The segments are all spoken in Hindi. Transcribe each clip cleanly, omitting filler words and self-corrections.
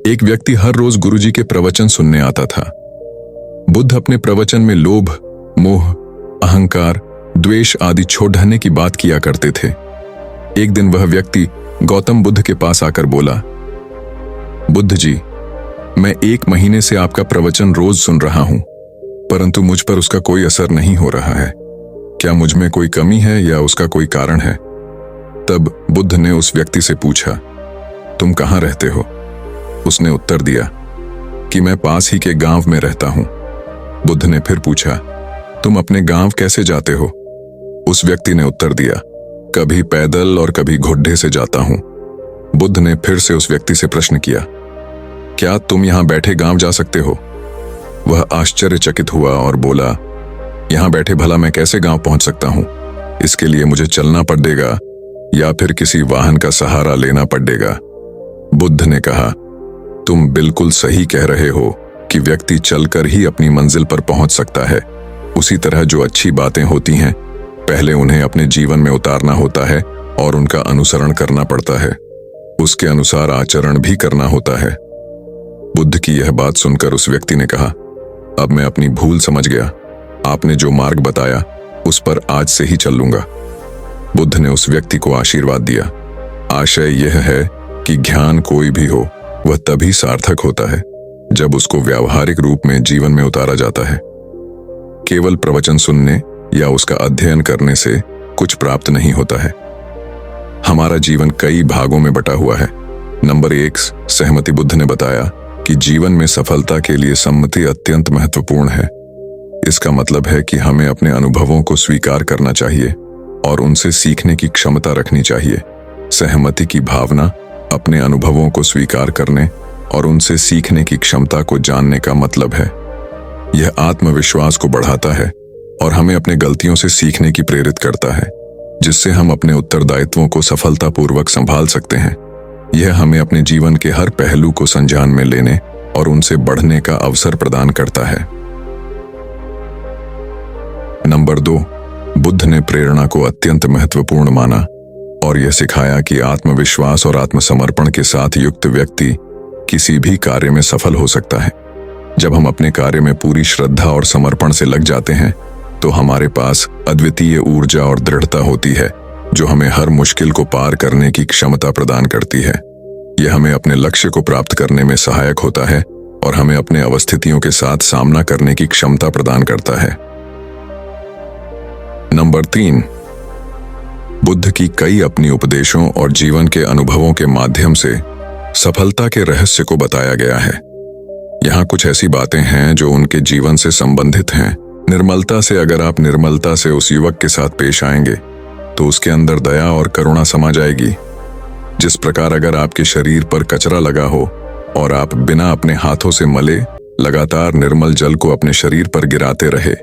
एक व्यक्ति हर रोज गुरुजी के प्रवचन सुनने आता था। बुद्ध अपने प्रवचन में लोभ, मोह, अहंकार, द्वेष आदि छोड़ ढहने की बात किया करते थे। एक दिन वह व्यक्ति गौतम बुद्ध के पास आकर बोला, बुद्ध जी, मैं 1 महीने से आपका प्रवचन रोज सुन रहा हूं, परंतु मुझ पर उसका कोई असर नहीं हो रहा है। क्या मुझ में कोई कमी है या उसका कोई कारण है? तब बुद्ध ने उस व्यक्ति से पूछा, तुम कहाँ रहते हो? उसने उत्तर दिया कि मैं पास ही के गांव में रहता हूं। बुद्ध ने फिर पूछा, तुम अपने गांव कैसे जाते हो? उस व्यक्ति ने उत्तर दिया, कभी पैदल और कभी घोड़े से जाता हूं। बुद्ध ने फिर से उस व्यक्ति से प्रश्न किया, क्या तुम यहां बैठे गांव जा सकते हो? वह आश्चर्यचकित हुआ और बोला, यहां बैठे भला मैं कैसे गांव पहुंच सकता हूं? इसके लिए मुझे चलना पड़ेगा या फिर किसी वाहन का सहारा लेना पड़ेगा। बुद्ध ने कहा, तुम बिल्कुल सही कह रहे हो कि व्यक्ति चलकर ही अपनी मंजिल पर पहुंच सकता है। उसी तरह जो अच्छी बातें होती हैं, पहले उन्हें अपने जीवन में उतारना होता है और उनका अनुसरण करना पड़ता है। उसके अनुसार आचरण भी करना होता है। बुद्ध की यह बात सुनकर उस व्यक्ति ने कहा, अब मैं अपनी भूल समझ गया। आपने जो मार्ग बताया उस पर आज से ही चल लूंगा। बुद्ध ने उस व्यक्ति को आशीर्वाद दिया। आशय यह है कि ज्ञान कोई भी हो, वह तभी सार्थक होता है जब उसको व्यावहारिक रूप में जीवन में उतारा जाता है। केवल प्रवचन सुनने या उसका अध्ययन करने से कुछ प्राप्त नहीं होता है। हमारा जीवन कई भागों में बटा हुआ है। नंबर 1, सहमति। बुद्ध ने बताया कि जीवन में सफलता के लिए सम्मति अत्यंत महत्वपूर्ण है। इसका मतलब है कि हमें अपने अनुभवों को स्वीकार करना चाहिए और उनसे सीखने की क्षमता रखनी चाहिए। सहमति की भावना अपने अनुभवों को स्वीकार करने और उनसे सीखने की क्षमता को जानने का मतलब है। यह आत्मविश्वास को बढ़ाता है और हमें अपने गलतियों से सीखने की प्रेरित करता है, जिससे हम अपने उत्तरदायित्वों को सफलतापूर्वक संभाल सकते हैं। यह हमें अपने जीवन के हर पहलू को संज्ञान में लेने और उनसे बढ़ने का अवसर प्रदान करता है। नंबर 2, बुद्ध ने प्रेरणा को अत्यंत महत्वपूर्ण माना और यह सिखाया कि आत्मविश्वास और आत्मसमर्पण के साथ युक्त व्यक्ति किसी भी कार्य में सफल हो सकता है। जब हम अपने कार्य में पूरी श्रद्धा और समर्पण से लग जाते हैं तो हमारे पास अद्वितीय ऊर्जा और दृढ़ता होती है, जो हमें हर मुश्किल को पार करने की क्षमता प्रदान करती है। यह हमें अपने लक्ष्य को प्राप्त करने में सहायक होता है और हमें अपने अवस्थितियों के साथ सामना करने की क्षमता प्रदान करता है। नंबर 3, बुद्ध की कई अपनी उपदेशों और जीवन के अनुभवों के माध्यम से सफलता के रहस्य को बताया गया है। यहाँ कुछ ऐसी बातें हैं जो उनके जीवन से संबंधित हैं। निर्मलता से, अगर आप निर्मलता से उस युवक के साथ पेश आएंगे तो उसके अंदर दया और करुणा समा जाएगी। जिस प्रकार अगर आपके शरीर पर कचरा लगा हो और आप बिना अपने हाथों से मले लगातार निर्मल जल को अपने शरीर पर गिराते रहे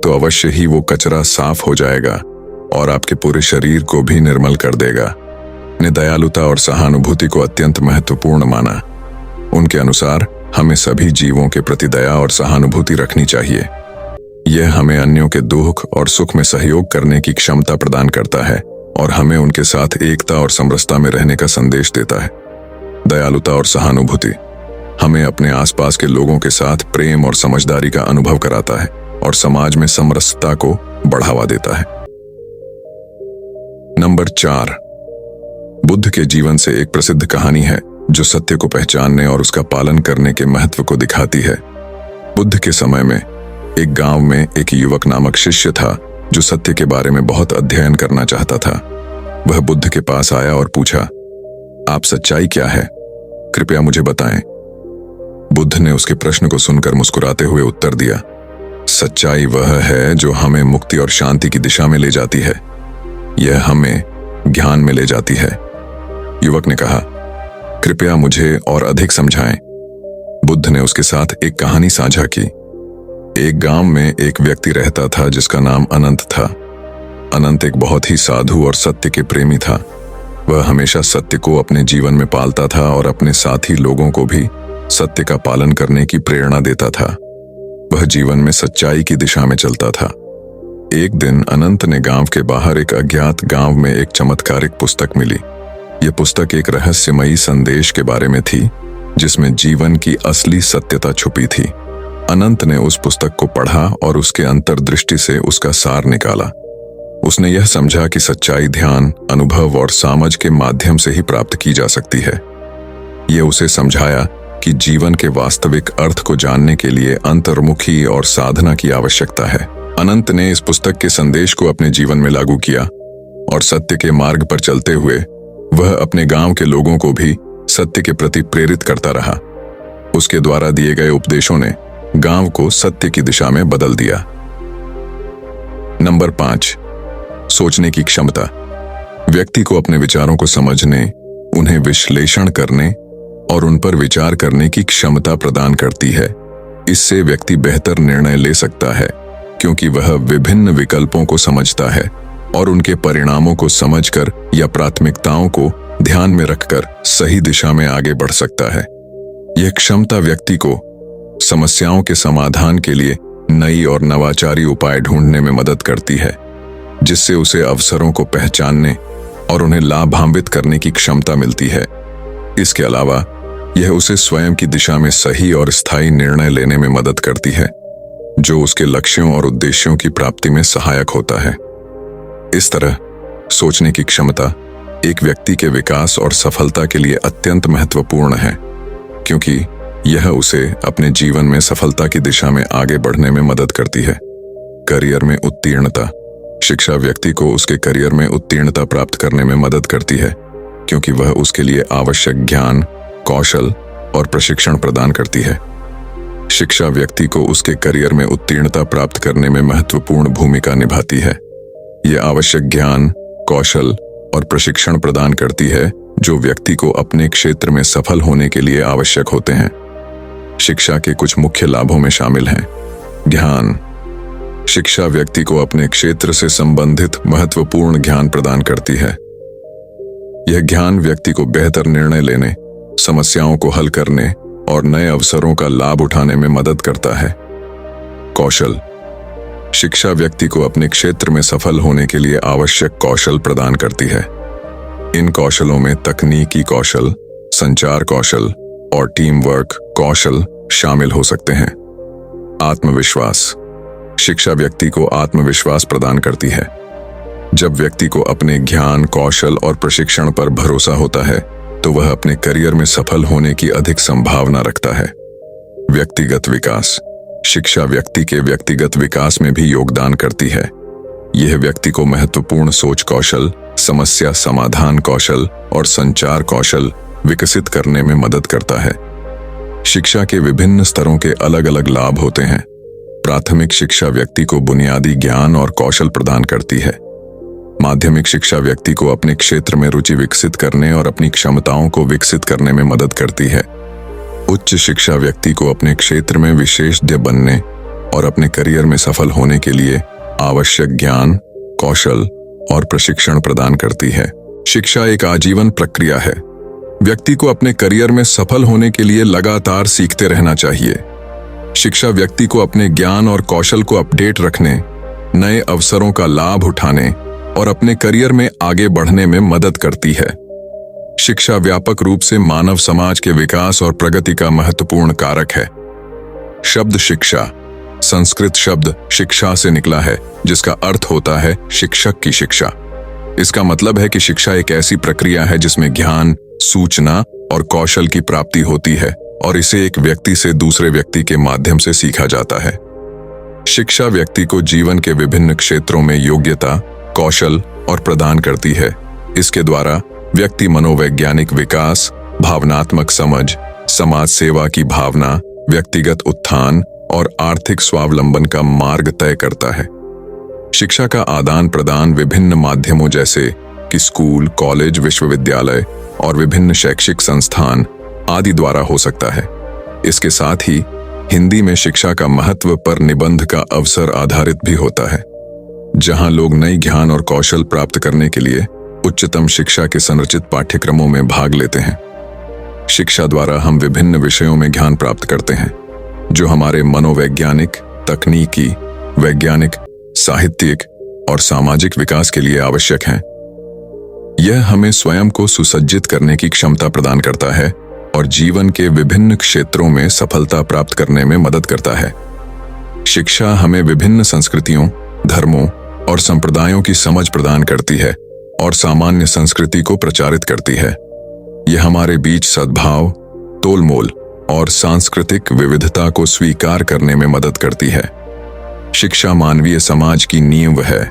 तो अवश्य ही वो कचरा साफ हो जाएगा और आपके पूरे शरीर को भी निर्मल कर देगा। ने दयालुता और सहानुभूति को अत्यंत महत्वपूर्ण माना। उनके अनुसार हमें सभी जीवों के प्रति दया और सहानुभूति रखनी चाहिए। यह हमें अन्यों के दुख और सुख में सहयोग करने की क्षमता प्रदान करता है और हमें उनके साथ एकता और समरसता में रहने का संदेश देता है। दयालुता और सहानुभूति हमें अपने आसपास के लोगों के साथ प्रेम और समझदारी का अनुभव कराता है और समाज में समरसता को बढ़ावा देता है। नंबर 4, बुद्ध के जीवन से एक प्रसिद्ध कहानी है जो सत्य को पहचानने और उसका पालन करने के महत्व को दिखाती है। बुद्ध के समय में एक गांव में एक युवक नामक शिष्य था जो सत्य के बारे में बहुत अध्ययन करना चाहता था। वह बुद्ध के पास आया और पूछा, आप सच्चाई क्या है? कृपया मुझे बताएं। बुद्ध ने उसके प्रश्न को सुनकर मुस्कुराते हुए उत्तर दिया, सच्चाई वह है जो हमें मुक्ति और शांति की दिशा में ले जाती है। यह हमें ज्ञान में ले जाती है। युवक ने कहा, कृपया मुझे और अधिक समझाएं। बुद्ध ने उसके साथ एक कहानी साझा की। एक गांव में एक व्यक्ति रहता था जिसका नाम अनंत था। अनंत एक बहुत ही साधु और सत्य के प्रेमी था। वह हमेशा सत्य को अपने जीवन में पालता था और अपने साथी लोगों को भी सत्य का पालन करने की प्रेरणा देता था। वह जीवन में सच्चाई की दिशा में चलता था। एक दिन अनंत ने गांव के बाहर एक अज्ञात गांव में एक चमत्कारिक पुस्तक मिली। यह पुस्तक एक रहस्यमयी संदेश के बारे में थी जिसमें जीवन की असली सत्यता छुपी थी। अनंत ने उस पुस्तक को पढ़ा और उसके अंतर्दृष्टि से उसका सार निकाला। उसने यह समझा कि सच्चाई ध्यान, अनुभव और समझ के माध्यम से ही प्राप्त की जा सकती है। यह उसे समझाया कि जीवन के वास्तविक अर्थ को जानने के लिए अंतर्मुखी और साधना की आवश्यकता है। अनंत ने इस पुस्तक के संदेश को अपने जीवन में लागू किया और सत्य के मार्ग पर चलते हुए वह अपने गांव के लोगों को भी सत्य के प्रति प्रेरित करता रहा। उसके द्वारा दिए गए उपदेशों ने गांव को सत्य की दिशा में बदल दिया। नंबर 5, सोचने की क्षमता। व्यक्ति को अपने विचारों को समझने, उन्हें विश्लेषण करने और उन पर विचार करने की क्षमता प्रदान करती है। इससे व्यक्ति बेहतर निर्णय ले सकता है क्योंकि वह विभिन्न विकल्पों को समझता है और उनके परिणामों को समझकर या प्राथमिकताओं को ध्यान में रखकर सही दिशा में आगे बढ़ सकता है। यह क्षमता व्यक्ति को समस्याओं के समाधान के लिए नई और नवाचारी उपाय ढूंढने में मदद करती है, जिससे उसे अवसरों को पहचानने और उन्हें लाभान्वित करने की क्षमता मिलती है। इसके अलावा यह उसे स्वयं की दिशा में सही और स्थायी निर्णय लेने में मदद करती है, जो उसके लक्ष्यों और उद्देश्यों की प्राप्ति में सहायक होता है। इस तरह सोचने की क्षमता एक व्यक्ति के विकास और सफलता के लिए अत्यंत महत्वपूर्ण है, क्योंकि यह उसे अपने जीवन में सफलता की दिशा में आगे बढ़ने में मदद करती है। करियर में उत्तीर्णता। शिक्षा व्यक्ति को उसके करियर में उत्तीर्णता प्राप्त करने में मदद करती है, क्योंकि वह उसके लिए आवश्यक ज्ञान, कौशल और प्रशिक्षण प्रदान करती है। शिक्षा व्यक्ति को उसके करियर में उत्तीर्णता प्राप्त करने में महत्वपूर्ण भूमिका निभाती है। यह आवश्यक ज्ञान, कौशल और प्रशिक्षण प्रदान करती है जो व्यक्ति को अपने क्षेत्र में सफल होने के लिए आवश्यक होते हैं। शिक्षा के कुछ मुख्य लाभों में शामिल हैं। ज्ञान। शिक्षा व्यक्ति को अपने क्षेत्र से संबंधित महत्वपूर्ण ज्ञान प्रदान करती है। यह ज्ञान व्यक्ति को बेहतर निर्णय लेने, समस्याओं को हल करने और नए अवसरों का लाभ उठाने में मदद करता है। कौशल। शिक्षा व्यक्ति को अपने क्षेत्र में सफल होने के लिए आवश्यक कौशल प्रदान करती है। इन कौशलों में तकनीकी कौशल, संचार कौशल और टीम वर्क कौशल शामिल हो सकते हैं। आत्मविश्वास। शिक्षा व्यक्ति को आत्मविश्वास प्रदान करती है। जब व्यक्ति को अपने ज्ञान, कौशल और प्रशिक्षण पर भरोसा होता है तो वह अपने करियर में सफल होने की अधिक संभावना रखता है। व्यक्तिगत विकास। शिक्षा व्यक्ति के व्यक्तिगत विकास में भी योगदान करती है। यह व्यक्ति को महत्वपूर्ण सोच कौशल, समस्या समाधान कौशल और संचार कौशल विकसित करने में मदद करता है। शिक्षा के विभिन्न स्तरों के अलग अलग लाभ होते हैं। प्राथमिक शिक्षा व्यक्ति को बुनियादी ज्ञान और कौशल प्रदान करती है। माध्यमिक शिक्षा व्यक्ति को अपने क्षेत्र में रुचि विकसित करने और अपनी क्षमताओं को विकसित करने में मदद करती है। उच्च शिक्षा व्यक्ति को अपने क्षेत्र में विशेषज्ञ बनने और अपने करियर में सफल होने के लिए आवश्यक ज्ञान, कौशल और प्रशिक्षण प्रदान करती है। शिक्षा एक आजीवन प्रक्रिया है। व्यक्ति को अपने करियर में सफल होने के लिए लगातार सीखते रहना चाहिए। शिक्षा व्यक्ति को अपने ज्ञान और कौशल को अपडेट रखने, नए अवसरों का लाभ उठाने और अपने करियर में आगे बढ़ने में मदद करती है। शिक्षा व्यापक रूप से मानव समाज के विकास और प्रगति का महत्वपूर्ण कारक है। शब्द शिक्षा संस्कृत शब्द शिक्षा से निकला है, जिसका अर्थ होता है शिक्षक की शिक्षा। इसका मतलब है कि शिक्षा एक ऐसी प्रक्रिया है जिसमें ज्ञान, सूचना और कौशल की प्राप्ति होती है और इसे एक व्यक्ति से दूसरे व्यक्ति के माध्यम से सीखा जाता है। शिक्षा व्यक्ति को जीवन के विभिन्न क्षेत्रों में योग्यता, कौशल और प्रदान करती है। इसके द्वारा व्यक्ति मनोवैज्ञानिक विकास, भावनात्मक समझ, समाज सेवा की भावना, व्यक्तिगत उत्थान और आर्थिक स्वावलंबन का मार्ग तय करता है। शिक्षा का आदान प्रदान विभिन्न माध्यमों जैसे कि स्कूल, कॉलेज, विश्वविद्यालय और विभिन्न शैक्षिक संस्थान आदि द्वारा हो सकता है। इसके साथ ही हिंदी में शिक्षा का महत्व पर निबंध का अवसर आधारित भी होता है, जहां लोग नई ज्ञान और कौशल प्राप्त करने के लिए उच्चतम शिक्षा के संरचित पाठ्यक्रमों में भाग लेते हैं। शिक्षा द्वारा हम विभिन्न विषयों में ज्ञान प्राप्त करते हैं, जो हमारे मनोवैज्ञानिक, तकनीकी, वैज्ञानिक, साहित्यिक और सामाजिक विकास के लिए आवश्यक हैं। यह हमें स्वयं को सुसज्जित करने की क्षमता प्रदान करता है और जीवन के विभिन्न क्षेत्रों में सफलता प्राप्त करने में मदद करता है। शिक्षा हमें विभिन्न संस्कृतियों, धर्मों और संप्रदायों की समझ प्रदान करती है और सामान्य संस्कृति को प्रचारित करती है। यह हमारे बीच सद्भाव, तोलमोल और सांस्कृतिक विविधता को स्वीकार करने में मदद करती है। शिक्षा मानवीय समाज की नींव है।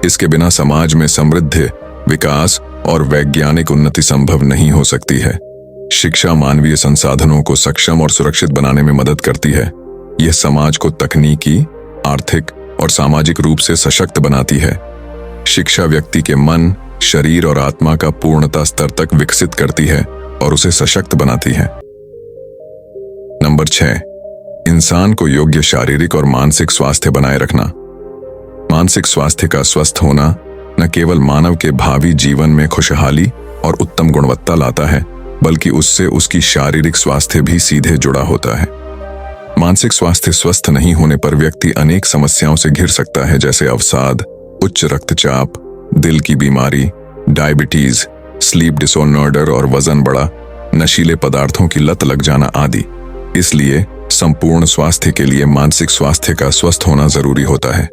इसके बिना समाज में समृद्धि, विकास और वैज्ञानिक उन्नति संभव नहीं हो सकती है। शिक्षा मानवीय संसाधनों को सक्षम और सुरक्षित बनाने में मदद करती है। यह समाज को तकनीकी, आर्थिक और सामाजिक रूप से सशक्त बनाती है। शिक्षा व्यक्ति के मन, शरीर और आत्मा का पूर्णता स्तर तक विकसित करती है और उसे सशक्त बनाती है। नंबर 6, इंसान को योग्य शारीरिक और मानसिक स्वास्थ्य बनाए रखना। मानसिक स्वास्थ्य का स्वस्थ होना न केवल मानव के भावी जीवन में खुशहाली और उत्तम गुणवत्ता लाता है, बल्कि उससे उसकी शारीरिक स्वास्थ्य भी सीधे जुड़ा होता है। मानसिक स्वास्थ्य स्वस्थ नहीं होने पर व्यक्ति अनेक समस्याओं से घिर सकता है, जैसे अवसाद, उच्च रक्तचाप, दिल की बीमारी, डायबिटीज, स्लीप डिसऑर्डर और वजन बढ़ा, नशीले पदार्थों की लत लग जाना आदि। इसलिए संपूर्ण स्वास्थ्य के लिए मानसिक स्वास्थ्य का स्वस्थ होना जरूरी होता है।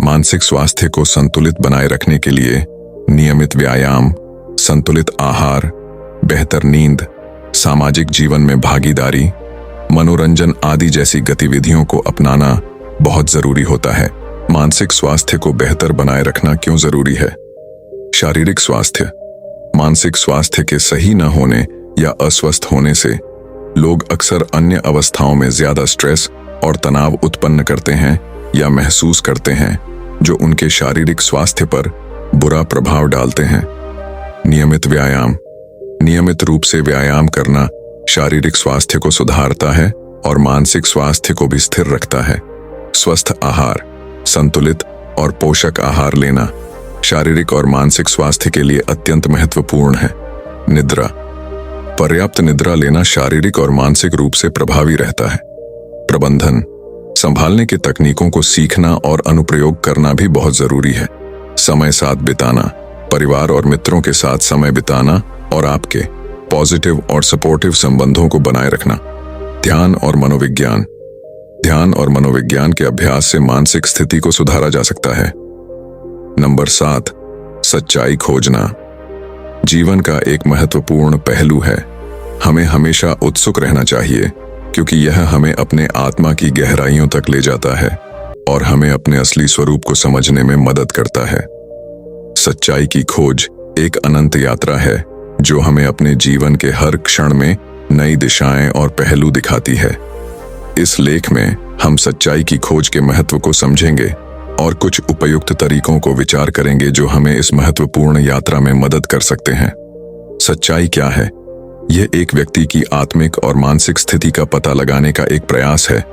मानसिक स्वास्थ्य को संतुलित बनाए रखने के लिए नियमित व्यायाम, संतुलित आहार, बेहतर नींद, सामाजिक जीवन में भागीदारी, मनोरंजन आदि जैसी गतिविधियों को अपनाना बहुत जरूरी होता है। मानसिक स्वास्थ्य को बेहतर बनाए रखना क्यों जरूरी है? शारीरिक स्वास्थ्य। मानसिक स्वास्थ्य के सही न होने या अस्वस्थ होने से लोग अक्सर अन्य अवस्थाओं में ज्यादा स्ट्रेस और तनाव उत्पन्न करते हैं या महसूस करते हैं, जो उनके शारीरिक स्वास्थ्य पर बुरा प्रभाव डालते हैं। नियमित व्यायाम। नियमित रूप से व्यायाम करना शारीरिक स्वास्थ्य को सुधारता है और मानसिक स्वास्थ्य को भी स्थिर रखता है। स्वस्थ आहार। संतुलित और पोषक आहार लेना शारीरिक और मानसिक स्वास्थ्य के लिए अत्यंत महत्वपूर्ण है। निद्रा। पर्याप्त निद्रा लेना शारीरिक और मानसिक रूप से प्रभावी रहता है। प्रबंधन। संभालने की तकनीकों को सीखना और अनुप्रयोग करना भी बहुत जरूरी है। समय साथ बिताना। परिवार और मित्रों के साथ समय बिताना और आपके पॉजिटिव और सपोर्टिव संबंधों को बनाए रखना। ध्यान और मनोविज्ञान। ध्यान और मनोविज्ञान के अभ्यास से मानसिक स्थिति को सुधारा जा सकता है। नंबर 7, सच्चाई खोजना। जीवन का एक महत्वपूर्ण पहलू है। हमें हमेशा उत्सुक रहना चाहिए, क्योंकि यह हमें अपने आत्मा की गहराइयों तक ले जाता है और हमें अपने असली स्वरूप को समझने में मदद करता है। सच्चाई की खोज एक अनंत यात्रा है, जो हमें अपने जीवन के हर क्षण में नई दिशाएं और पहलू दिखाती है। इस लेख में हम सच्चाई की खोज के महत्व को समझेंगे और कुछ उपयुक्त तरीकों को विचार करेंगे जो हमें इस महत्वपूर्ण यात्रा में मदद कर सकते हैं। सच्चाई क्या है? यह एक व्यक्ति की आत्मिक और मानसिक स्थिति का पता लगाने का एक प्रयास है।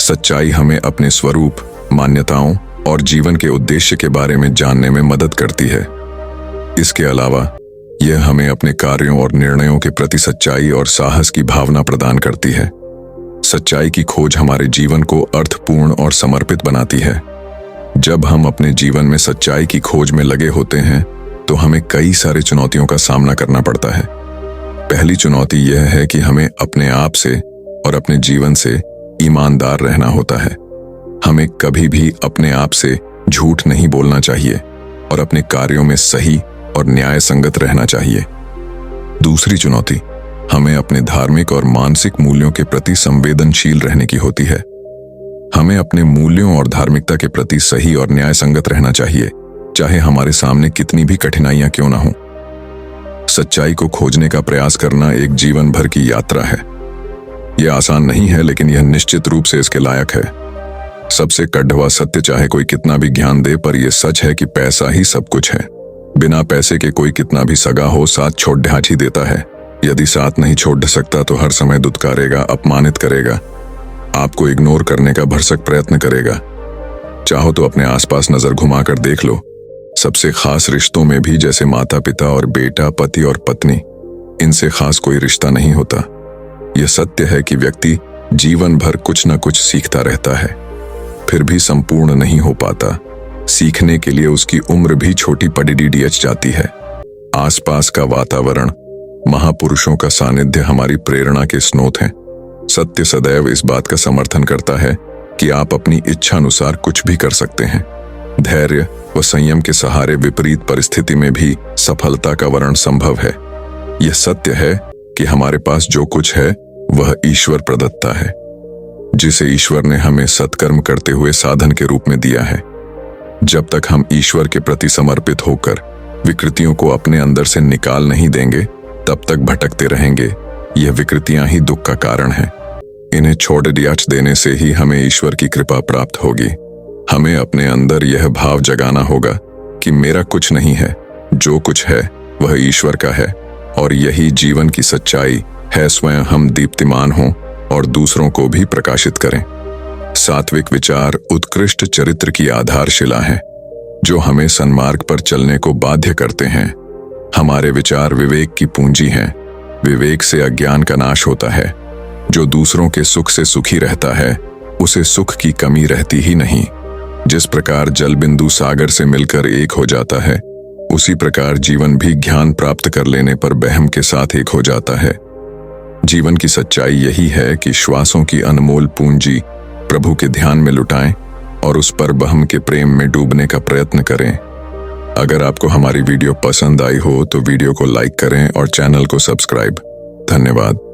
सच्चाई हमें अपने स्वरूप, मान्यताओं और जीवन के उद्देश्य के बारे में जानने में मदद करती है। इसके अलावा यह हमें अपने कार्यों और निर्णयों के प्रति सच्चाई और साहस की भावना प्रदान करती है। सच्चाई की खोज हमारे जीवन को अर्थपूर्ण और समर्पित बनाती है। जब हम अपने जीवन में सच्चाई की खोज में लगे होते हैं, तो हमें कई सारी चुनौतियों का सामना करना पड़ता है। पहली चुनौती यह है कि हमें अपने आप से और अपने जीवन से ईमानदार रहना होता है। हमें कभी भी अपने आप से झूठ नहीं बोलना चाहिए और अपने कार्यों में सही और न्याय संगत रहना चाहिए। दूसरी चुनौती हमें अपने धार्मिक और मानसिक मूल्यों के प्रति संवेदनशील रहने की होती है। हमें अपने मूल्यों और धार्मिकता के प्रति सही और न्याय संगत रहना चाहिए, चाहे हमारे सामने कितनी भी कठिनाइयां क्यों ना हो। सच्चाई को खोजने का प्रयास करना एक जीवन भर की यात्रा है। यह आसान नहीं है, लेकिन यह निश्चित रूप से इसके लायक है। सबसे कड़वा सत्य, चाहे कोई कितना भी ज्ञान दे, पर यह सच है कि पैसा ही सब कुछ है। बिना पैसे के कोई कितना भी सगा हो, साथ छोड़ ढांच ही देता है। यदि साथ नहीं छोड़ सकता तो हर समय दुत्कारेगा, अपमानित करेगा, आपको इग्नोर करने का भरसक प्रयत्न करेगा। चाहो तो अपने आसपास नजर घुमाकर देख लो। सबसे खास रिश्तों में भी, जैसे माता पिता और बेटा, पति और पत्नी, इनसे खास कोई रिश्ता नहीं होता। यह सत्य है कि व्यक्ति जीवन भर कुछ न कुछ सीखता रहता है, फिर भी संपूर्ण नहीं हो पाता। सीखने के लिए उसकी उम्र भी छोटी पड़ी जाती है। आसपास का वातावरण, महापुरुषों का सानिध्य हमारी प्रेरणा के स्रोत हैं। सत्य सदैव इस बात का समर्थन करता है कि आप अपनी इच्छा अनुसार कुछ भी कर सकते हैं। धैर्य व संयम के सहारे विपरीत परिस्थिति में भी सफलता का वर्ण संभव है। यह सत्य है कि हमारे पास जो कुछ है वह ईश्वर प्रदत्ता है, जिसे ईश्वर ने हमें सत्कर्म करते हुए साधन के रूप में दिया है। जब तक हम ईश्वर के प्रति समर्पित होकर विकृतियों को अपने अंदर से निकाल नहीं देंगे, तब तक भटकते रहेंगे। यह विकृतियां ही दुख का कारण हैं। इन्हें छोड़ दिया देने से ही हमें ईश्वर की कृपा प्राप्त होगी। हमें अपने अंदर यह भाव जगाना होगा कि मेरा कुछ नहीं है, जो कुछ है वह ईश्वर का है, और यही जीवन की सच्चाई है। स्वयं हम दीप्तिमान हों और दूसरों को भी प्रकाशित करें। सात्विक विचार उत्कृष्ट चरित्र की आधारशिला है, जो हमें सन्मार्ग पर चलने को बाध्य करते हैं। हमारे विचार विवेक की पूंजी हैं। विवेक से अज्ञान का नाश होता है। जो दूसरों के सुख से सुखी रहता है, उसे सुख की कमी रहती ही नहीं। जिस प्रकार जल बिंदु सागर से मिलकर एक हो जाता है, उसी प्रकार जीवन भी ज्ञान प्राप्त कर लेने पर बहम के साथ एक हो जाता है। जीवन की सच्चाई यही है कि श्वासों की अनमोल पूंजी प्रभु के ध्यान में लुटाएं और उस पर बहम के प्रेम में डूबने का प्रयत्न करें। अगर आपको हमारी वीडियो पसंद आई हो तो वीडियो को लाइक करें और चैनल को सब्सक्राइब। धन्यवाद।